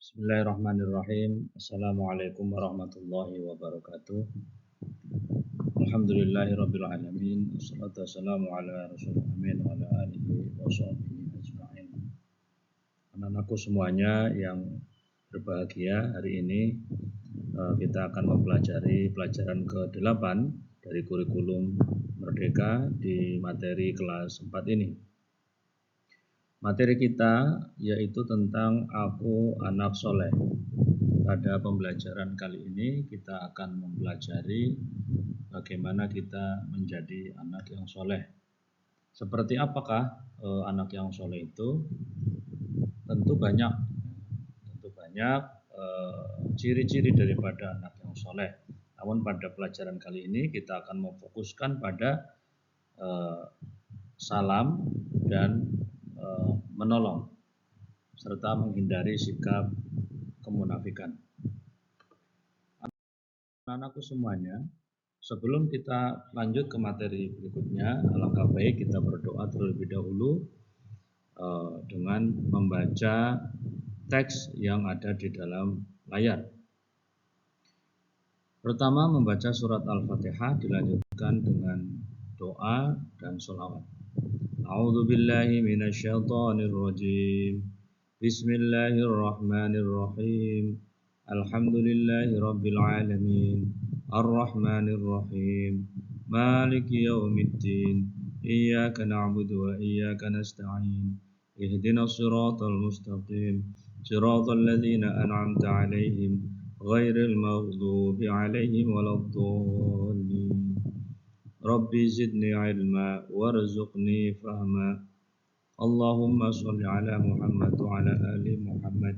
Bismillahirrahmanirrahim. Assalamualaikum warahmatullahi wabarakatuh. Alhamdulillahirabbil alamin. Wassalatu wassalamu ala rasulil amin wa ala alihi wa sahbihi ajma'in. Anak-anakku semuanya yang berbahagia, hari ini kita akan mempelajari pelajaran ke-8 dari kurikulum Merdeka di materi kelas 4 ini. Materi kita yaitu tentang aku anak soleh. Pada pembelajaran kali ini kita akan mempelajari bagaimana kita menjadi anak yang soleh. Seperti apakah anak yang soleh itu? Tentu banyak ciri-ciri daripada anak yang soleh. Namun pada pelajaran kali ini kita akan memfokuskan pada salam dan menolong serta menghindari sikap kemunafikan. Anak-anakku semuanya, sebelum kita lanjut ke materi berikutnya, alangkah baik kita berdoa terlebih dahulu dengan membaca teks yang ada di dalam layar. Pertama, membaca surat Al-Fatihah dilanjutkan dengan doa dan sholawat. A'udzubillahi minasyaitonirrajim. Bismillahirrahmanirrahim. Alhamdulillahi rabbil alamin. Ar-Rahmanir-Rahim. Maliki yaumiddin. Iyyaka na'budu wa iyyaka nasta'in. Ihdinas siratal mustaqim. Siratal ladzina an'amta 'alaihim ghairil maghdubi 'alaihim waladdallin. Rabbi zidni 'ilma warzuqni fahma. Allahumma sholli ala Muhammad wa ala ali Muhammad.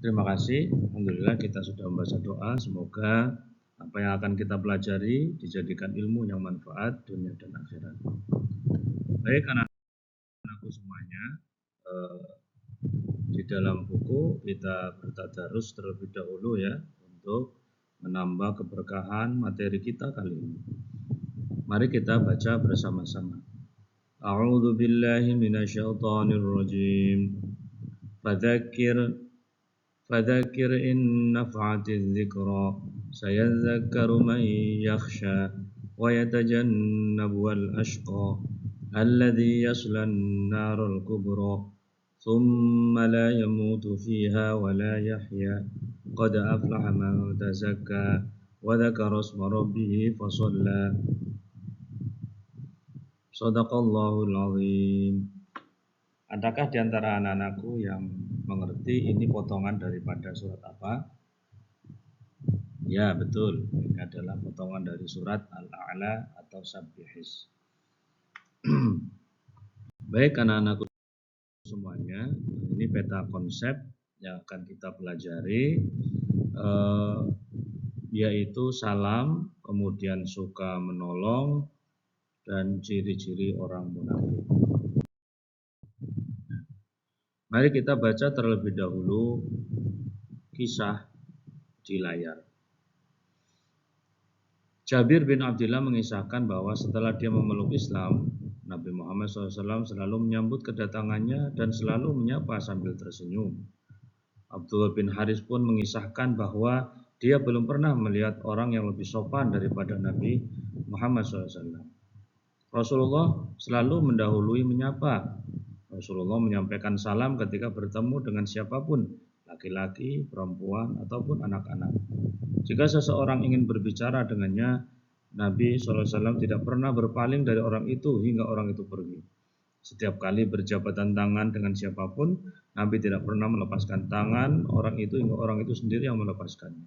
Terima kasih. Alhamdulillah kita sudah membaca doa. Semoga apa yang akan kita pelajari dijadikan ilmu yang manfaat dunia dan akhirat. Baik anak-anakku semuanya, di dalam buku kita bertadarus terlebih dahulu ya untuk menambah keberkahan materi kita kali ini. Mari kita baca bersama-sama. A'udzu billahi minasyaitonir rajim. Fadzakir in naf'atiz dzikra sayadzakkaru man yakhsha wa yatajannabuhal ashqa alladzi yaslan narul kubra thumma la yamutu fiha wa la yahya qad aflaha man tazakka wa dzakara isma rabbih fasalla. Shadaqallahul azim. Adakah di antara anak-anakku yang mengerti ini potongan daripada surat apa? Ya, betul. Ini adalah potongan dari surat Al-A'la atau Sabbihis. Baik anak-anakku semuanya, ini peta konsep yang akan kita pelajari, yaitu salam, kemudian suka menolong, dan ciri-ciri orang munafik. Mari kita baca terlebih dahulu kisah di layar. Jabir bin Abdillah mengisahkan bahwa setelah dia memeluk Islam, Nabi Muhammad SAW selalu menyambut kedatangannya dan selalu menyapa sambil tersenyum. Abdullah bin Haris pun mengisahkan bahwa dia belum pernah melihat orang yang lebih sopan daripada Nabi Muhammad SAW. Rasulullah selalu mendahului menyapa. Rasulullah menyampaikan salam ketika bertemu dengan siapapun, laki-laki, perempuan, ataupun anak-anak. Jika seseorang ingin berbicara dengannya, Nabi SAW tidak pernah berpaling dari orang itu hingga orang itu pergi. Setiap kali berjabatan tangan dengan siapapun, Nabi tidak pernah melepaskan tangan orang itu hingga orang itu sendiri yang melepaskannya.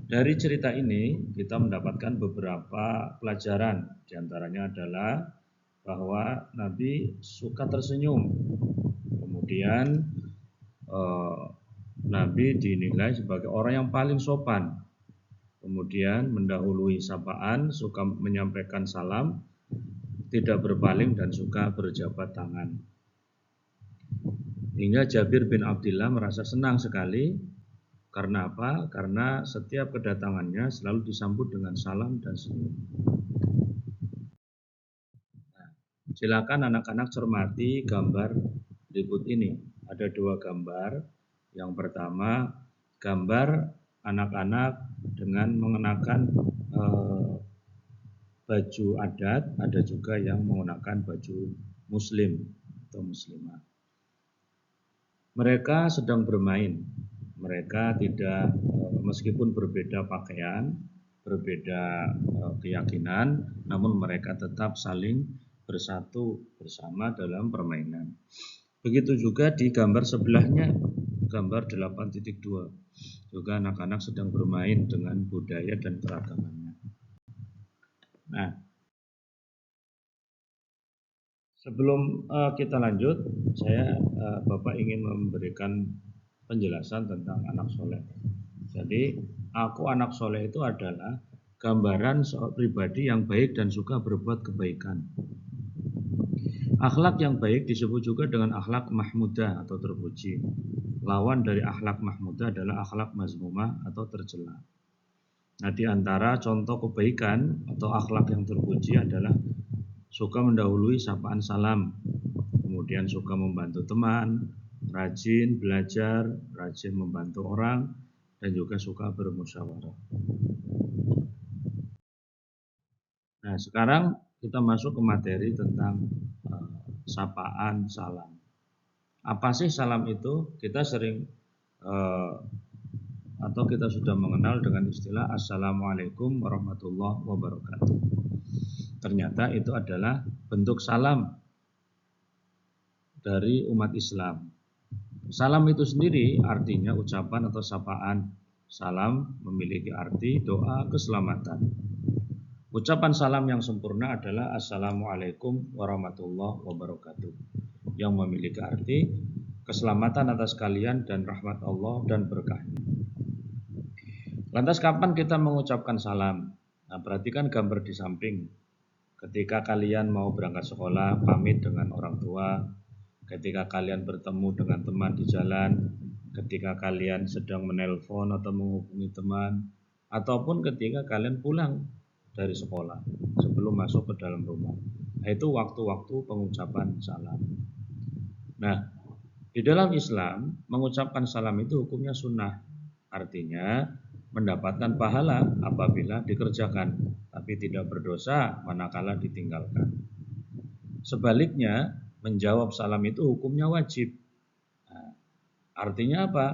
Dari cerita ini kita mendapatkan beberapa pelajaran. Di antaranya adalah bahwa Nabi suka tersenyum. Kemudian Nabi dinilai sebagai orang yang paling sopan. Kemudian mendahului sapaan, suka menyampaikan salam, tidak berpaling dan suka berjabat tangan. Hingga Jabir bin Abdillah merasa senang sekali. Karena apa? Karena setiap kedatangannya selalu disambut dengan salam dan senyum. Silakan anak-anak cermati gambar berikut ini. ada dua gambar. Yang pertama, gambar anak-anak dengan mengenakan baju adat, ada juga yang menggunakan baju muslim atau muslimah. Mereka sedang bermain. Mereka tidak, meskipun berbeda pakaian, berbeda keyakinan, namun mereka tetap saling bersatu bersama dalam permainan. Begitu juga di gambar sebelahnya, gambar 8.2. Juga anak-anak sedang bermain dengan budaya dan keragamannya. Nah, sebelum kita lanjut, Bapak ingin memberikan penjelasan tentang anak soleh. Jadi, aku anak soleh itu adalah gambaran seorang pribadi yang baik dan suka berbuat kebaikan. Akhlak yang baik disebut juga dengan akhlak mahmudah atau terpuji. Lawan dari akhlak mahmudah adalah akhlak mazmumah atau tercela. Nah, di antara contoh kebaikan atau akhlak yang terpuji adalah suka mendahului sapaan salam, kemudian suka membantu teman, rajin belajar, rajin membantu orang, dan juga suka bermusyawarah. Nah, sekarang kita masuk ke materi tentang sapaan salam. Apa sih salam itu? Kita sering atau kita sudah mengenal dengan istilah Assalamualaikum warahmatullahi wabarakatuh. Ternyata itu adalah bentuk salam dari umat Islam. Salam itu sendiri artinya ucapan atau sapaan. Salam memiliki arti doa keselamatan. Ucapan salam yang sempurna adalah Assalamualaikum warahmatullahi wabarakatuh, yang memiliki arti keselamatan atas kalian dan rahmat Allah dan berkahnya. Lantas kapan kita mengucapkan salam? Nah, perhatikan gambar di samping. Ketika kalian mau berangkat sekolah, pamit dengan orang tua. Ketika kalian bertemu dengan teman di jalan. Ketika kalian sedang menelpon atau menghubungi teman. Ataupun ketika kalian pulang dari sekolah sebelum masuk ke dalam rumah. Nah, itu waktu-waktu pengucapan salam. Nah, di dalam Islam mengucapkan salam itu hukumnya sunnah. Artinya mendapatkan pahala apabila dikerjakan, tapi tidak berdosa manakala ditinggalkan. Sebaliknya, menjawab salam itu hukumnya wajib. Nah, artinya apa?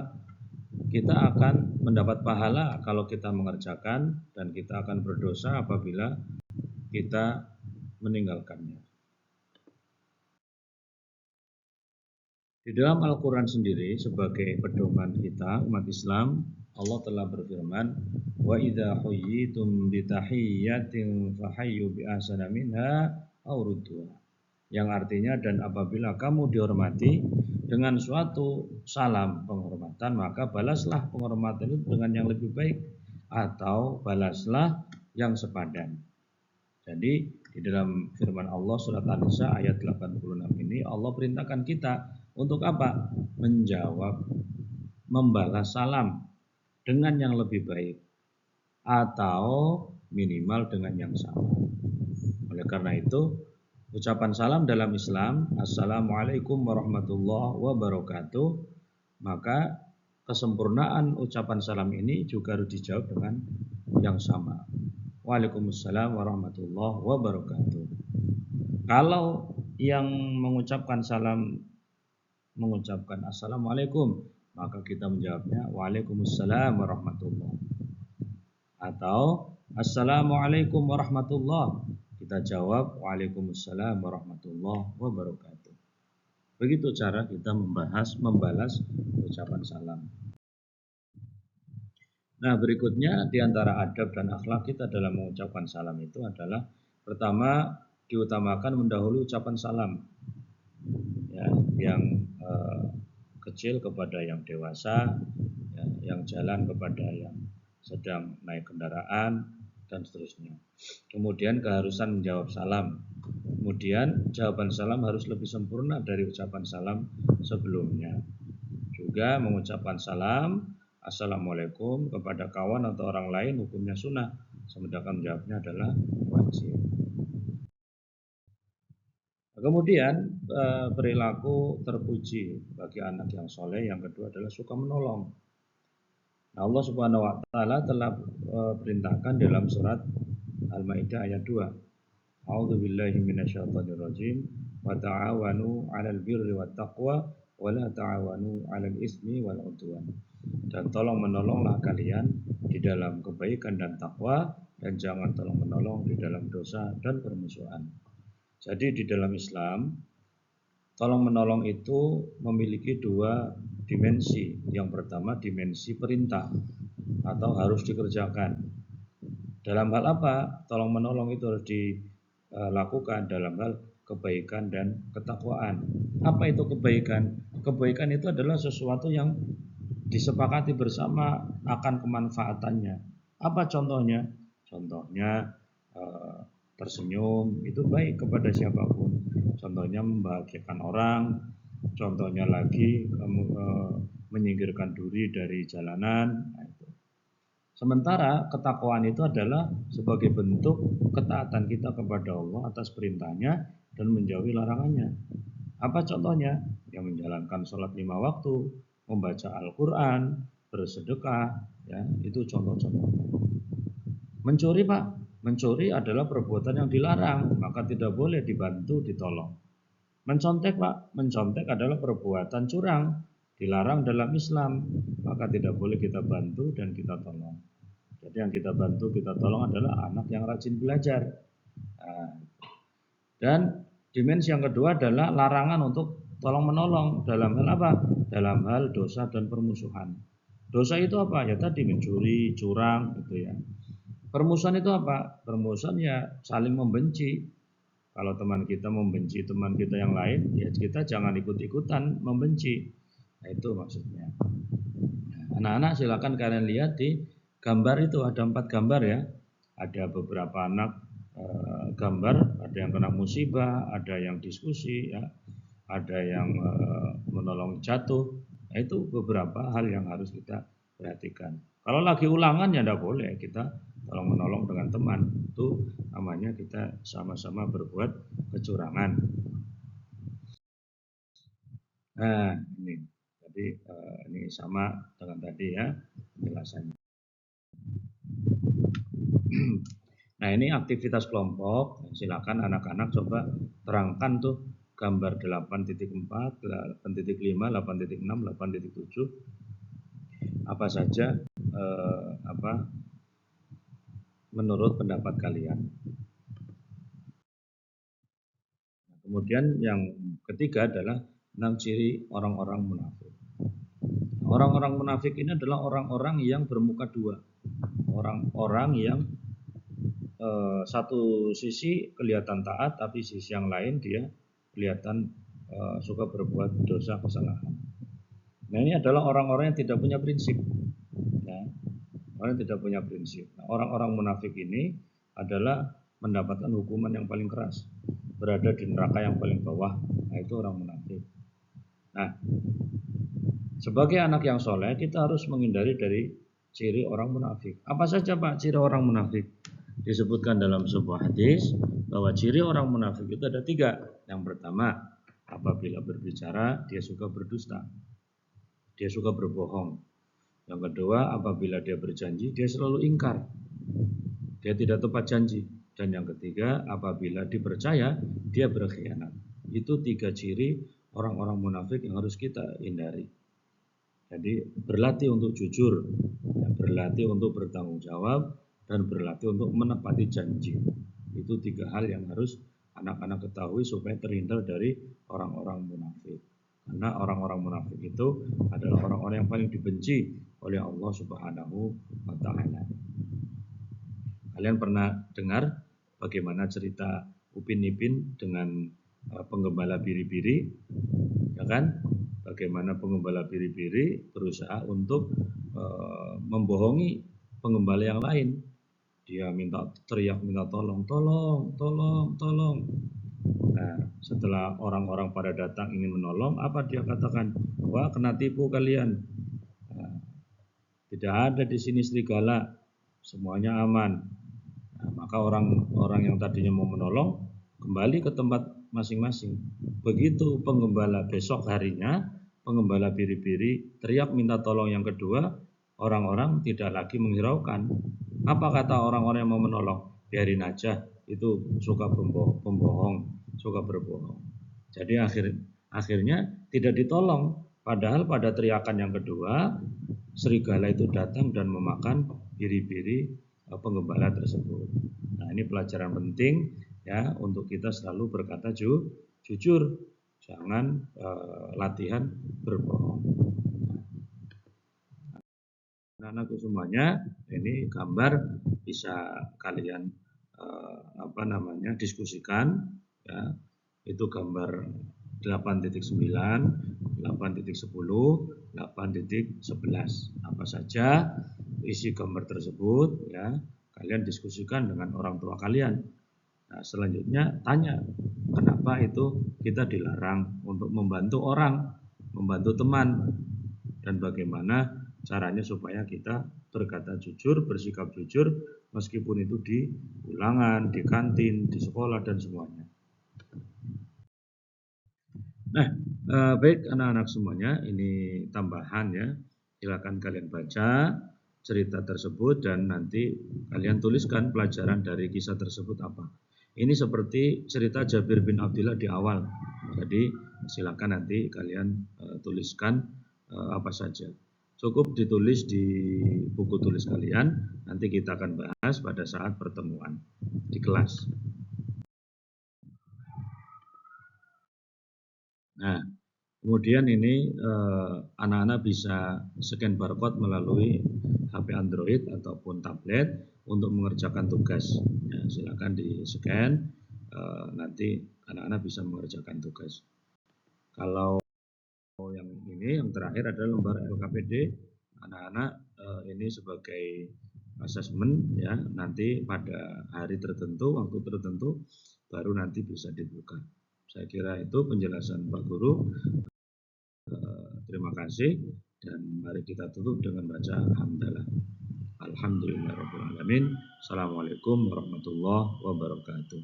Kita akan mendapat pahala kalau kita mengerjakan, dan kita akan berdosa apabila kita meninggalkannya. Di dalam Al-Quran sendiri sebagai pedoman kita umat Islam, Allah telah berfirman, wa idza huyyitum bi tahiyyatin fahayyu bi ahsana minha aw rudduha. Yang artinya, dan apabila kamu dihormati dengan suatu salam penghormatan, maka balaslah penghormatan itu dengan yang lebih baik atau balaslah yang sepadan. Jadi di dalam firman Allah surat An-Nisa ayat 86 ini Allah perintahkan kita untuk apa? Menjawab, membalas salam dengan yang lebih baik atau minimal dengan yang sama. Oleh karena itu, ucapan salam dalam Islam, Assalamualaikum warahmatullahi wabarakatuh, maka kesempurnaan ucapan salam ini juga harus dijawab dengan yang sama. Waalaikumsalam warahmatullahi wabarakatuh. Kalau yang mengucapkan salam mengucapkan Assalamualaikum, maka kita menjawabnya Waalaikumsalam warahmatullahi. Atau Assalamualaikum warahmatullahi, kita jawab Waalaikumsalam warahmatullahi wabarakatuh. Begitu cara kita membalas ucapan salam. Nah, berikutnya di antara adab dan akhlak kita dalam mengucapkan salam itu adalah pertama, diutamakan mendahului ucapan salam. Ya, yang kecil kepada yang dewasa, ya, yang jalan kepada yang sedang naik kendaraan, dan seterusnya. Kemudian keharusan menjawab salam. Kemudian jawaban salam harus lebih sempurna dari ucapan salam sebelumnya. Juga mengucapkan salam Assalamualaikum kepada kawan atau orang lain hukumnya sunnah, sedangkan menjawabnya adalah wajib. Kemudian perilaku terpuji bagi anak yang soleh yang kedua adalah suka menolong. Nah, Allah Subhanahu wa taala telah perintahkan dalam surat Al-Maidah ayat 2. A'udzu billahi minasyaitonir rajim wa ta'awanu 'alal birri wat taqwa wa la ta'awanu 'alal ismi wal 'udwan. Dan tolong menolonglah kalian di dalam kebaikan dan takwa dan jangan tolong menolong di dalam dosa dan permusuhan. Jadi di dalam Islam tolong menolong itu memiliki dua dimensi. Yang pertama dimensi perintah atau harus dikerjakan. Dalam hal apa? Tolong menolong itu harus dilakukan dalam hal kebaikan dan ketakwaan. Apa itu kebaikan? Kebaikan itu adalah sesuatu yang disepakati bersama akan kemanfaatannya. Apa contohnya? Contohnya tersenyum itu baik kepada siapapun. Contohnya membahagiakan orang. Contohnya lagi menyingkirkan duri dari jalanan. Sementara ketakwaan itu adalah sebagai bentuk ketaatan kita kepada Allah atas perintahnya dan menjauhi larangannya. Apa contohnya? Yang menjalankan sholat 5 waktu, membaca Al-Quran, bersedekah, ya, itu contoh-contohnya. Mencuri, Pak, mencuri adalah perbuatan yang dilarang, maka tidak boleh dibantu, ditolong. Mencontek, Pak, mencontek adalah perbuatan curang, dilarang dalam Islam, maka tidak boleh kita bantu dan kita tolong. Jadi yang kita bantu, kita tolong adalah anak yang rajin belajar. Nah, dan dimensi yang kedua adalah larangan untuk tolong menolong dalam hal apa? Dalam hal dosa dan permusuhan. Dosa itu apa? Ya tadi mencuri, curang, gitu ya. Permusuhan itu apa? Permusuhan ya saling membenci. Kalau teman kita membenci teman kita yang lain, ya kita jangan ikut-ikutan membenci. Nah, itu maksudnya. Anak-anak silakan kalian lihat di gambar itu ada 4 gambar ya. Ada beberapa anak gambar, ada yang kena musibah, ada yang diskusi, ya, ada yang menolong jatuh. Nah, itu beberapa hal yang harus kita perhatikan. Kalau lagi ulangan ya tidak boleh kita tolong menolong dengan teman. Itu namanya kita sama-sama berbuat kecurangan. Nah, ini. Jadi ini sama dengan tadi ya penjelasannya. Nah, ini aktivitas kelompok. Silakan anak-anak coba terangkan tuh gambar 8.4, 8.5, 8.6, 8.7 apa saja menurut pendapat kalian. Kemudian yang ketiga adalah 6 ciri orang-orang munafik. Orang-orang munafik ini adalah orang-orang yang bermuka dua. Orang-orang yang satu sisi kelihatan taat, tapi sisi yang lain dia kelihatan suka berbuat dosa kesalahan. Nah, ini adalah orang-orang yang tidak punya prinsip. Ya, orang yang tidak punya prinsip. Nah, orang-orang munafik ini adalah mendapatkan hukuman yang paling keras, berada di neraka yang paling bawah. Nah, itu orang munafik. Nah, sebagai anak yang soleh kita harus menghindari dari ciri orang munafik. Apa saja Pak ciri orang munafik? Disebutkan dalam sebuah hadis bahwa ciri orang munafik itu ada 3. Yang pertama, apabila berbicara dia suka berdusta, dia suka berbohong. Yang kedua, apabila dia berjanji dia selalu ingkar, dia tidak tepat janji. Dan yang ketiga, apabila dipercaya dia berkhianat. Itu 3 ciri orang-orang munafik yang harus kita hindari. Jadi berlatih untuk jujur, berlatih untuk bertanggung jawab, dan berlatih untuk menepati janji. Itu 3 hal yang harus anak-anak ketahui supaya terhindar dari orang-orang munafik. Karena orang-orang munafik itu adalah orang-orang yang paling dibenci oleh Allah Subhanahu wa taala. Kalian pernah dengar bagaimana cerita Upin Ipin dengan penggembala biri-biri, ya kan? Bagaimana penggembala biri-biri berusaha untuk membohongi penggembala yang lain. Dia teriak minta tolong. Nah, setelah orang-orang pada datang ingin menolong, apa dia katakan? Wah, kena tipu kalian. Nah, tidak ada di sini serigala, semuanya aman. Nah, maka orang-orang yang tadinya mau menolong kembali ke tempat masing-masing. Begitu penggembala besok harinya, penggembala biri-biri teriak minta tolong yang kedua, orang-orang tidak lagi menghiraukan. Apa kata orang-orang yang mau menolong? Biarin aja, itu suka pembohong, suka berbohong. Jadi akhirnya tidak ditolong. Padahal pada teriakan yang kedua, serigala itu datang dan memakan biri-biri penggembala tersebut. Nah, ini pelajaran penting ya untuk kita selalu berkata jujur, jangan latihan berbohong. Anak-anakku semuanya, ini gambar bisa kalian diskusikan ya. Itu gambar 8.9, 8.10, 8.11. Apa saja isi gambar tersebut ya, kalian diskusikan dengan orang tua kalian. Nah, selanjutnya tanya, kenapa itu kita dilarang untuk membantu orang, membantu teman, dan bagaimana caranya supaya kita berkata jujur, bersikap jujur, meskipun itu di ulangan, di kantin, di sekolah, dan semuanya. Nah, baik anak-anak semuanya, ini tambahan ya. Silakan kalian baca cerita tersebut dan nanti kalian tuliskan pelajaran dari kisah tersebut apa. Ini seperti cerita Jabir bin Abdullah di awal. Jadi silakan nanti kalian tuliskan apa saja. Cukup ditulis di buku tulis kalian, nanti kita akan bahas pada saat pertemuan di kelas. Nah, kemudian ini anak-anak bisa scan barcode melalui HP Android ataupun tablet untuk mengerjakan tugas. Ya, silakan di scan, nanti anak-anak bisa mengerjakan tugas. Kalau yang terakhir adalah lembar LKPD, anak-anak ini sebagai asesmen ya, nanti pada hari tertentu, waktu tertentu baru nanti bisa dibuka. Saya kira itu penjelasan Pak Guru. Terima kasih dan mari kita tutup dengan baca hamdalah. Alhamdulillahirabbil alamin. Assalamualaikum warahmatullahi wabarakatuh.